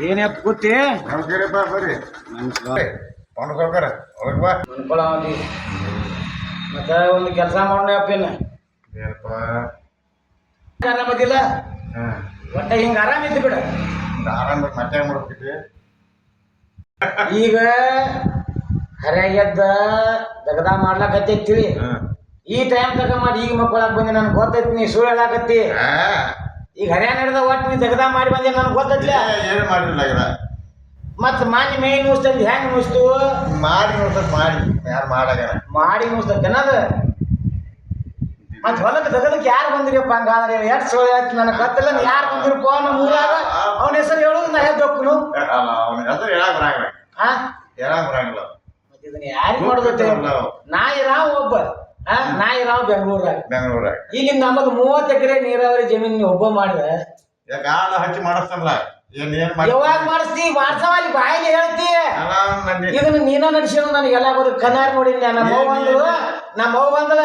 ಏನಪ್ಪ ಗೊತ್ತೇ ನಮಸ್ಕಾರಪ್ಪ ಬರ್ರಿ ಪೌಂಡ್ ಸಾವ್ಕಾರ ಒಳಗೆ ಬಾ ಅನ್ಕೊಳವಲ್ಲಿ ಮತ್ತೆ ಒಂದು ಕೆಲಸ ಮಾಡೋಣಪ್ಪೇನ ಏನಪ್ಪ ಆರಾಮದಿಲ್ಲ ಹಾಂ ಒಟ್ಟ ಹಿಂಗೆ ಆರಾಮಿದ್ದು ಬಿಡ ಆರಾಮ ಮತ್ತೆ ಮಾಡ್ಬೇಕಿದ್ದೆ ಈಗ ಹರ್ಯಾಗೆದ್ದ ದಗದ ಮಾಡ್ಲಾಕತ್ತೈತಿ ಹಾಂ ಈ ಟೈಮ್ ತಕ ಮಾಡಿ ಈಗ ಮಕ್ಕಳಾಗ ಬಂದೆ ನನಗೆ ಗೊತ್ತೈತಿ ನೀ ಸುಳ್ಳು ಹೇಳಾಕತ್ತಿ ಈಗ ಹರ್ಯಾ ನಡೆದ ಒಟ್ಟು ನೀ ದಗದ ಮಾಡಿ ಬಂದೆ ನನಗೆ ಗೊತ್ತೈತ್ಲ ಏನು ಮಾಡಿಲ್ಲ ಈಗ ಮತ್ತೆ ಮಾನಿ ಮೈ ನುಸ್ತಂದು ಹೆಂಗೆ ನುಸ್ತು ಮಾಡಿ ನೋಡ್ತದ ಮಾಡಿ ಯಾರು ಮಾಡಾಗ್ಯಾರ ಮಾಡಿ ನುಸ್ತಂತೆ ಅನ್ನೋದು ಮತ್ತೆ ಹೊಲಕ್ಕೆ ದಗದಕ್ಕೆ ಯಾರು ಬಂದಿರಪ್ಪ ಹಂಗಾದ್ರೆ ಎಷ್ಟು ಸುಳ್ಳು ಹೇಳ್ತೀನಿ ನನಗೆ ಗೊತ್ತಿಲ್ಲ ಯಾರು ಬಂದಿರಪ್ಪ ನಮ್ಮ ಊರಾಗ ಅವನ ಹೆಸರು ಹೇಳೋದು ನಾ ಹೇಳ್ದೋಕ್ಕನು ಅವನ ಹೆಸರು ಹೇಳಕ್ ಬರಂಗಿಲ್ಲ ಹಾಂ ಹೇಳಕ್ ಬರಂಗಿಲ್ಲ ಮತ್ತೆ ಇದನ್ನ ಯಾರಿಗೆ ಮಾಡೋದತ್ತೆ ನಾಯಿ ರಾವ್ ಒಬ್ಬ ನಾಯಿ ರಾವ್ ಬೆಂಗಳೂರಾಗ ಬೆಂಗಳೂರಾಗ ಈಗ ನಮ್ಮದು 30 ಎಕರೆ ನೀರಾವರಿ ಜಮೀನು ನೀವು ಒಬ್ಬ ಮಾಡಿದ್ರೆ ಈಗ ಹಾಲು ಹಚ್ಚಿ ಮಾಡಿಸ್ತಲ್ಲ ಏನ್ ಮಾಡಿ ಯಾವಾಗ ಮಾಡಿಸ್ತಿ ಮಾಡ್ಸವಲ್ಲಿ ಬಾಯಿಲಿ ಹೇಳ್ತಿ ಇದನ್ನ ನೀನ ನಡೆಸಿದ ನನಗೆಲ್ಲ ಗೊತ್ತು ಕನಾರ್ ನೋಡಿಲ್ಲ ನಮ್ಮ ಅವ್ವ ಬಂದಳ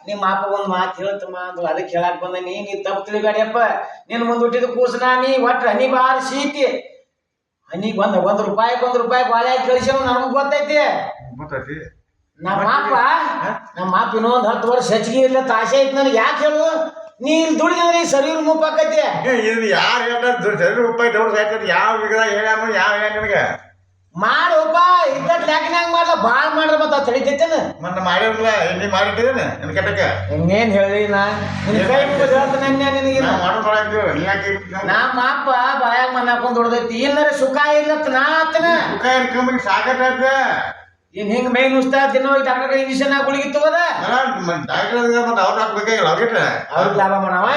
ನಿಮ್ಮ ಅಪ್ಪ ಒಂದು ಮಾತು ಹೇಳ್ತಮ್ಮ ಅಂದ್ರು ಅದಕ್ಕೆ ಹೇಳಕ್ ಬಂದ ನೀ ತಪ್ಪು ತಿಳಿಬೇಡಿಯಪ್ಪ ನಿನ್ನ ಮುಂದೆ ಹುಟ್ಟಿದ ಕೂಸನ ನೀ ಒಟ್ಟು ಹನಿ ಬಾರಿ ಸೀತಿ ಹನಿಗೆ ಬಂದ $1 ಬಾಳೆ ಹಾಕಿ ಕಳಿಸ್ಯಾವ ನನಗೆ ಗೊತ್ತೈತಿ ಗೊತ್ತೈತಿ ನಮ್ಮ ಅಪ್ಪ ಇನ್ನೊಂದು 10 ವರ್ಷ ಹೆಚ್ಚಿಗೆ ಇಲ್ಲ ತಾಸೆ ಐತಿ ನನಗೆ ಯಾಕೆ ಹೇಳು ನೀ ಇಲ್ಲಿ ದುಡಿದ್ರೆ ಶರೀರ ಮುಪ್ಪಾಕೈತಿ ಇದು ಯಾರು ಹೇಳ್ತಾರೆ ರೂಪಾಯಿ ದೌಡ್ ಸಾಯ್ತಾರೆ ಯಾವ ವಿಗ್ರಹ ಹೇಳ್ಯಾಮ ಯಾವ ಹೇಳ ನಿನಗೆ ಮಾಡೋಪ್ಪ ಇದ್ದಟ್ ಲ್ಯಾಕಿನಾಗ ಮಾಡ್ಲ ಭಾಳ ಮಾಡ್ರ ಮತ್ತೆ ಅದು ತಡಿತೈತೇನ ಮತ್ತೆ ಮಾಡಿರಲ್ಲ ನೀ ಮಾಡಿಟ್ಟಿದ್ದೇನೆ ನಿನ್ನ ಕೆಟ್ಟಕ್ಕೆ ಇನ್ನೇನು ಹೇಳಿ ನಾ ನಿನ್ನ ಕೈ ಮುಗಿದು ಹೇಳ್ತಾನೆ ನಿನಗೆ ನೀ ಯಾಕೆ ನಮ್ಮ ಅಪ್ಪ ಬಾಯಾಗ ಮನೆ ಹಾಕೊಂಡು ದುಡ್ದೈತಿ ಇಲ್ಲರೆ ಸುಖ ಇರ್ಲತ್ತ ನಾ ಆತನ ಸುಖ ಇನ್ಕಂಬಿ ಸಾಕತ್ತ ಇನ್ ಹಿಂಗ ಮೈ ನುಸ್ತಾ ತಿನ್ನೋ ಡಾಕ್ಟರ್ ಇಂಜೆಕ್ಷನ್ ಗುಳಿಗಿತ್ತು ಅದ ಡಾಕ್ಟರ್ ಮತ್ತೆ ಅವ್ರು ಹಾಕ್ಬೇಕಾಗಿಲ್ಲ ಅವ್ರಿಗೆ ಅವ್ರಿಗೆ ಲಾಭ ಮಾಡವ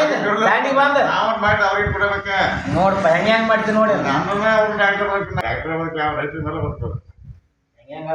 ದಾಂಡಿಗೆ ಬಂದ ನಾವು ಮಾಡಿ ಅವ್ರಿಗೆ ಕೊಡಬೇಕ ನೋಡಪ್ಪ ಹೆಂಗ್ ಮಾಡ್ತೀನಿ ನೋಡಿ ನಾನು ಅವ್ರು ಡಾಕ್ಟರ್ ಯಾವ ರೈತರ ಮೇಲೆ ಬರ್ತದೆ ಹೆಂಗ